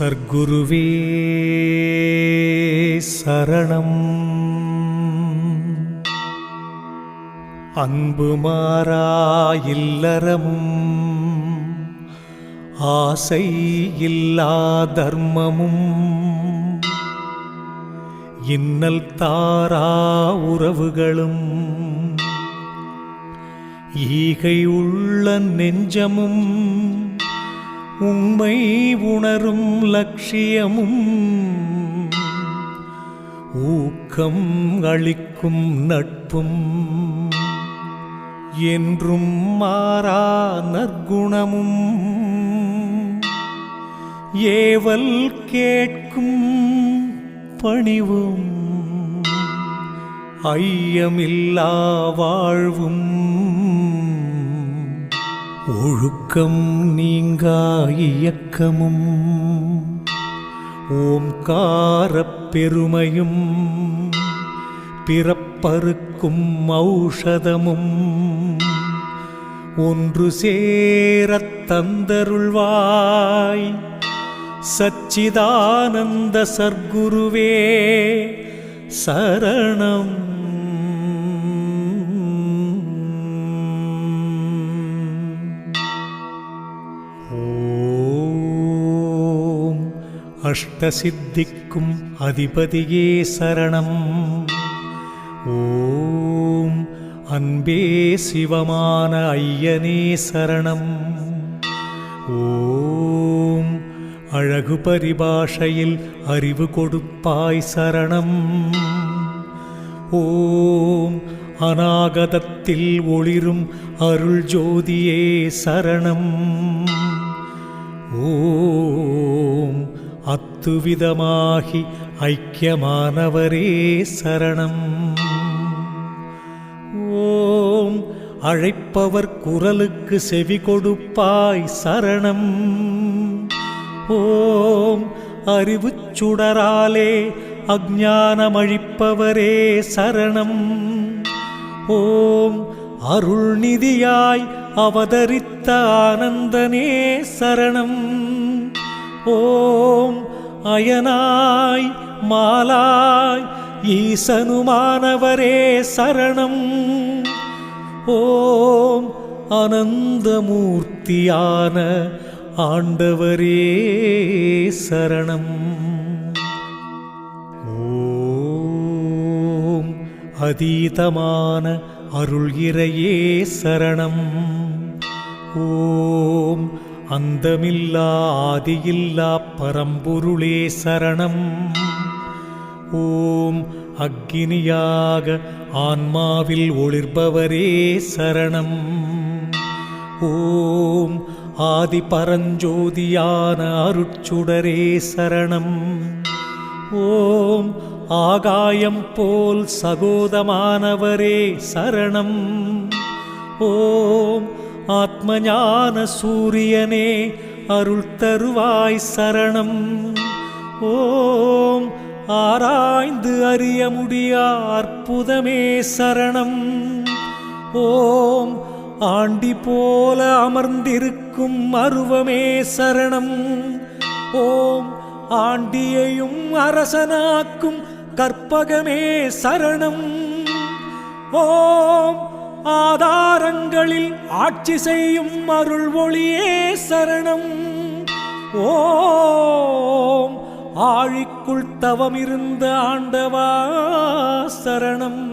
சர்க்குருவே சரணம். அன்பு மாறா இல்லறமும் ஆசை இல்லா தர்மமும் இன்னல் தாரா உறவுகளும் ஈகை உள்ள நெஞ்சமும் உண்மை உணரும் லட்சியமும் ஊக்கம் அளிக்கும் நட்பும் என்றும் மாறா நற்குணமும் ஏவல் கேட்கும் பணிவும் ஐயமில்லா வாழ்வும் ஒழுக்கம் நீங்கா இயக்கமும் ஓம்காரப் பெருமையும் பிறப்பறுக்கும் ஔஷதமும் ஒன்று சேரத் தந்தருள்வாய் சச்சிதானந்த சர்க்குருவே சரணம். ஓம் அஷ்டசித்திக்கும் அதிபதியே சரணம். ஓம் அன்பே சிவமான ஐயனே சரணம். ஓம் அழகு பரிபாஷையில் அறிவு கொடுப்பாய் சரணம். ஓம் அநாகதத்தில் ஒளிரும் அருள் ஜோதியே சரணம். ஓம் அத்துவிதமாகி ஐக்கியமானவரே சரணம். ஓம் அழைப்பவர் குரலுக்கு செவி கொடுப்பாய் சரணம். ஓம் அறிவுச் சுடராலே அஞ்ஞானமழிப்பவரே சரணம். ஓம் அருள்நிதியாய் அவதரித்த ஆனந்தனே சரணம். ஓம் அயனாய் மாலாய் ஈசனுமானவரே சரணம். ஓம் அனந்தமூர்த்தியான ஆண்டவரே சரணம். ஓம் அதீதமான அருள் இறையே சரணம். ஓம் அந்தமில்லா ஆதியில்லா பரம்பொருளே சரணம். ஓம் அக்கினியாக ஆன்மாவில் ஒளிர்பவரே சரணம். ஓம் ஆதி பரஞ்சோதியான அருட்சுடரே சரணம். ஓம் ஆகாயம் போல் சகோதமானவரே சரணம். ஓம் ஆத்மஞான சூரியனே அருள் தருவாய் சரணம். ஓம் ஆராய்ந்து அறிய முடியா அற்புதமே சரணம். ஓம் ஆண்டி போல அமர்ந்திருக்கும் அருவமே சரணம். ஓம் ஆண்டியையும் அரசனாக்கும் கற்பகமே சரணம். ஓம் ஆதாரங்களில் ஆட்சி செய்யும் அருள் ஒளியே சரணம். ஓம் ஆழிக்குள் தவமிருந்த ஆண்டவா சரணம்.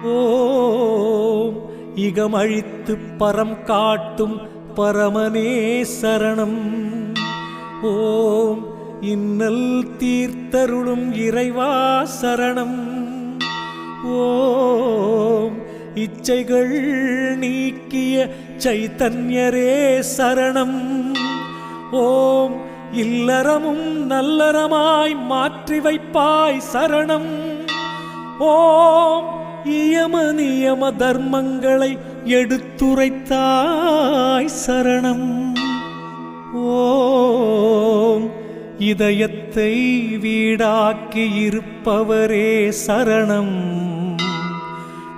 ஓம் இகமழித்து பரம் காட்டும் பரமனே சரணம். ஓம் இன்னல் தீர்த்தருளும் இறைவா சரணம். ஓம் இச்சைகள் நீக்கிய சைத்தன்யரே சரணம். ஓம் இல்லறமும் நல்லறமாய் மாற்றி வைப்பாய் சரணம். ஓம் இயம நியம தர்மங்களை எடுத்துரைத்தாய் சரணம். ஓம் இதயத்தை வீடாக்கி இருப்பவரே சரணம்.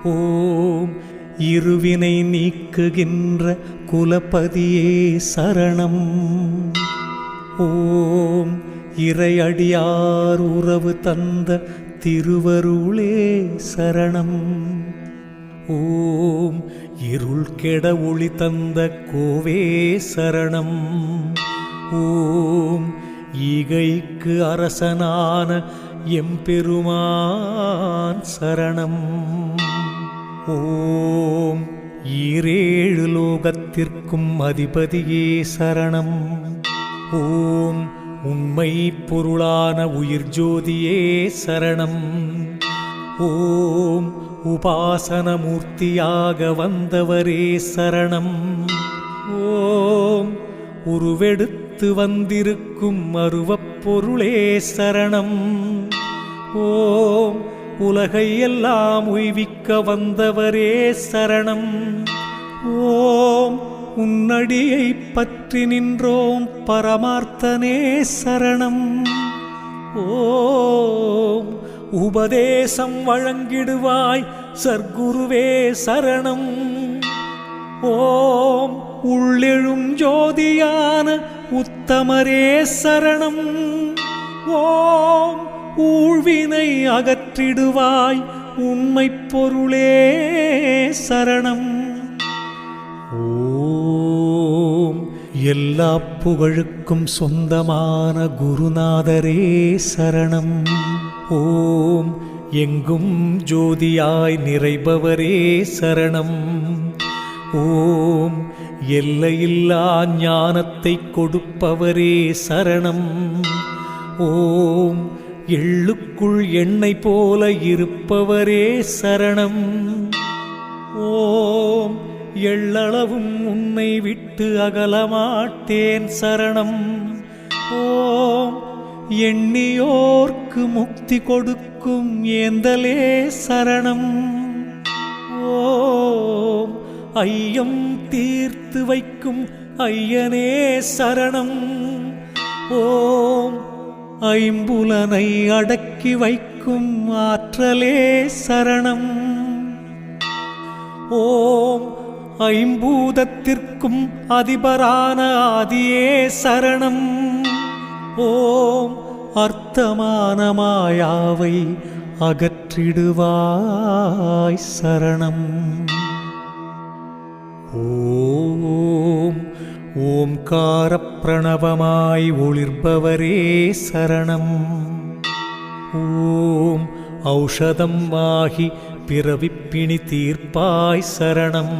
ஓம் இருவினை நீக்குகின்ற குலபதியே சரணம். ஓம் இறையடியார் உறவு தந்த திருவருளே சரணம். ஓம் இருள் கெட ஒளி தந்த கோவே சரணம். ஓம் ஈகைக்கு அரசனான எம்பெருமான் சரணம். ஓம் ஈரேழு லோகத்திற்கும் அதிபதியே சரணம். ஓம் உண்மை பொருளான உயிர் ஜோதியே சரணம். ஓம் உபாசனமூர்த்தியாக வந்தவரே சரணம். ஓம் உருவெடுத்து வந்திருக்கும் அருவப் பொருளே சரணம். ஓம் உலகை எல்லாம் உய்விக்க வந்தவரே சரணம். ஓம் உன்னடியை பற்றி நின்றோம் பரமார்த்தனே சரணம். ஓம் உபதேசம் வழங்கிடுவாய் சர்க்குருவே சரணம். ஓம் உள்ளெழும் ஜோதியான உத்தமரே சரணம். ஓம் ஊழ்வினை அகற்றிடுவாய் உண்மைப் பொருளே சரணம். ஓம் எல்லா புகழுக்கும் சொந்தமான குருநாதரே சரணம். ஓம் எங்கும் ஜோதியாய் நிறைபவரே சரணம். ஓம் எல்லையில்லா ஞானத்தை கொடுப்பவரே சரணம். ஓம் எள்ளுக்குள் எண்ணெய் போல இருப்பவரே சரணம். ஓம் எள்ளளவும் உன்னை விட்டு அகலமாட்டேன் சரணம். ஓம் எண்ணியோர்க்கு முக்தி கொடுக்கும் ஏந்தலே சரணம். ஓம் ஐயம் தீர்த்து வைக்கும் ஐயனே சரணம். ஓம் ஐம்புலனை அடக்கி வைக்கும் ஆற்றலே சரணம். ஓம் ஐம்பூதத்திற்கும் அதிபரான ஆதியே சரணம். ஓம் அர்த்தமான மாயாவை அகற்றிடுவாய் சரணம். ஓம் ஓம்கார பிரணவமாய் ஒளிர்பவரே சரணம். ஓம் ஔஷதம் ஆகி பிறவிப்பிணி தீர்ப்பாய் சரணம்.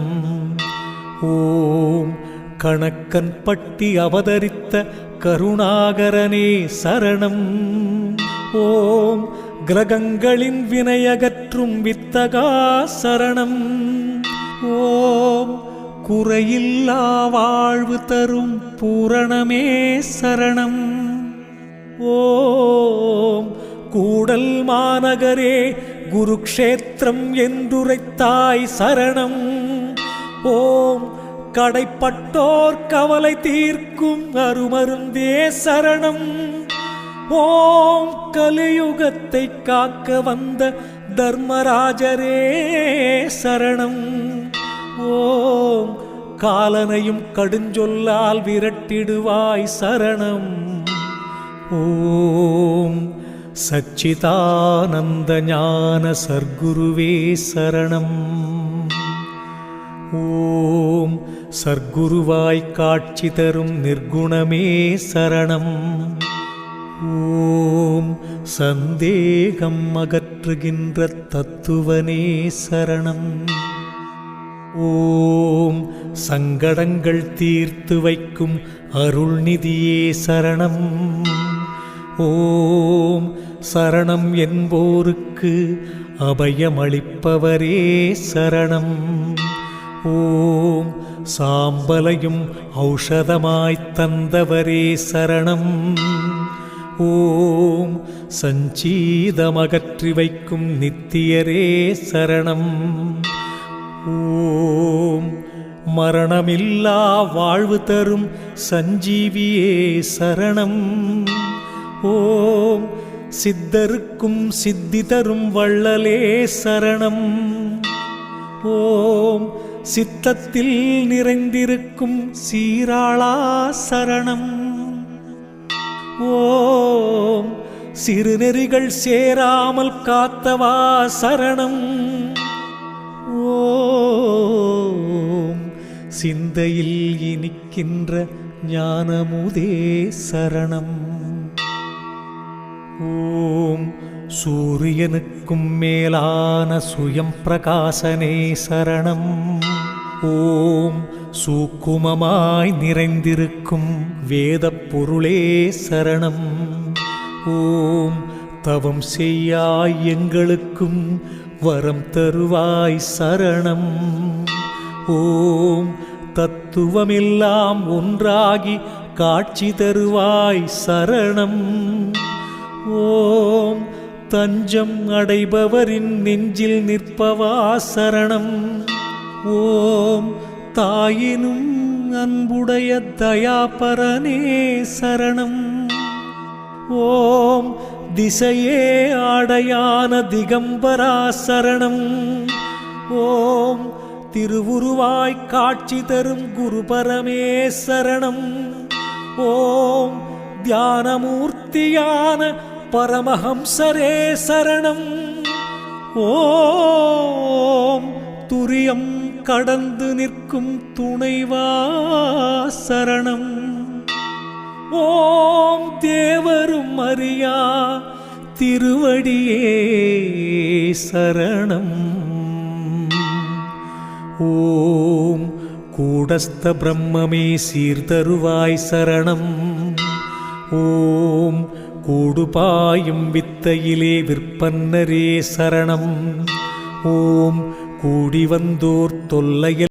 ஓம் கணக்கன் பட்டி அவதரித்த கருணாகரனே சரணம். ஓம் கிரகங்களின் வினையகற்றும் வித்தகா சரணம். ஓம் குறையில்லா வாழ்வு தரும் பூரணமே சரணம். ஓம் கூடல் மாநகரே குருக்ஷேத்திரம் என்றுரைத்தாய் சரணம். ஓம் கடைப்பட்டோர் கவலை தீர்க்கும் அருமருந்தே சரணம். ஓம் கலியுகத்தை காக்க வந்த தர்மராஜரே சரணம். ஓம் காலனையும் கடுஞ்சொல்லால் விரட்டிடுவாய் சரணம். ஓம் சச்சிதானந்த ஞான சர்க்குருவே சரணம். ஓம் சர்க்குருவாய் காட்சி தரும் நிர்குணமே சரணம். ஓம் சந்தேகம் அகற்றுகின்ற தத்துவனே சரணம். ஓம் சங்கடங்கள் தீர்த்து வைக்கும் அருள்நிதியே சரணம். ஓம் சரணம் என்போருக்கு அபயமளிப்பவரே சரணம். ஓம் சாம்பலையும் ஔஷதமாய் தந்தவரே சரணம். ஓம் சஞ்சீதமகற்றி வைக்கும் நித்தியரே சரணம். ஓம் மரணமில்லா வாழ்வு தரும் சஞ்சீவியே சரணம். ஓம் சித்தருக்கும் சித்தி தரும் வள்ளலே சரணம். ஓம் சித்தத்தில் நிறைந்திருக்கும் சீராளா சரணம். ஓம் சிறுநெறிகள் சேராமல் காத்தவா சரணம். ஓம் சிந்தையில் இனிக்கின்ற ஞானமுதே சரணம். ஓம் சூரியனுக்கும் மேலான சுயம் பிரகாசனே சரணம். ஓம் சூக்குமமாய் நிறைந்திருக்கும் வேதப் பொருளே சரணம். ஓம் தவம் செய்யாய் எங்களுக்கும் வரம் தருவாய் சரணம். ஓம் தத்துவமெல்லாம் ஒன்றாகி காட்சி தருவாய் சரணம். ஓம் தஞ்சம் அடைபவரின் நெஞ்சில் நிற்பவா சரணம். ஓம் தாயினும் அன்புடைய தயாபரனே சரணம். ஓம் திசையே ஆடையான திகம்பரா சரணம். ஓம் திருவுருவாய் காட்சி தரும் குருபரமே சரணம். ஓம் தியானமூர்த்தியான பரமஹம்சரே சரணம். ஓம் துரியம் கடந்து நிற்கும் துணைவா சரணம். ஓம் தேவரும் அறியா திருவடியே சரணம். ஓம் கூடஸ்த பிரம்மமே சீர்தருவாய் சரணம். ஓம் கூடுபாயும் வித்தையிலே விற்பன்னரே சரணம். ஓம் கூடி வந்தோர் தொல்லையில்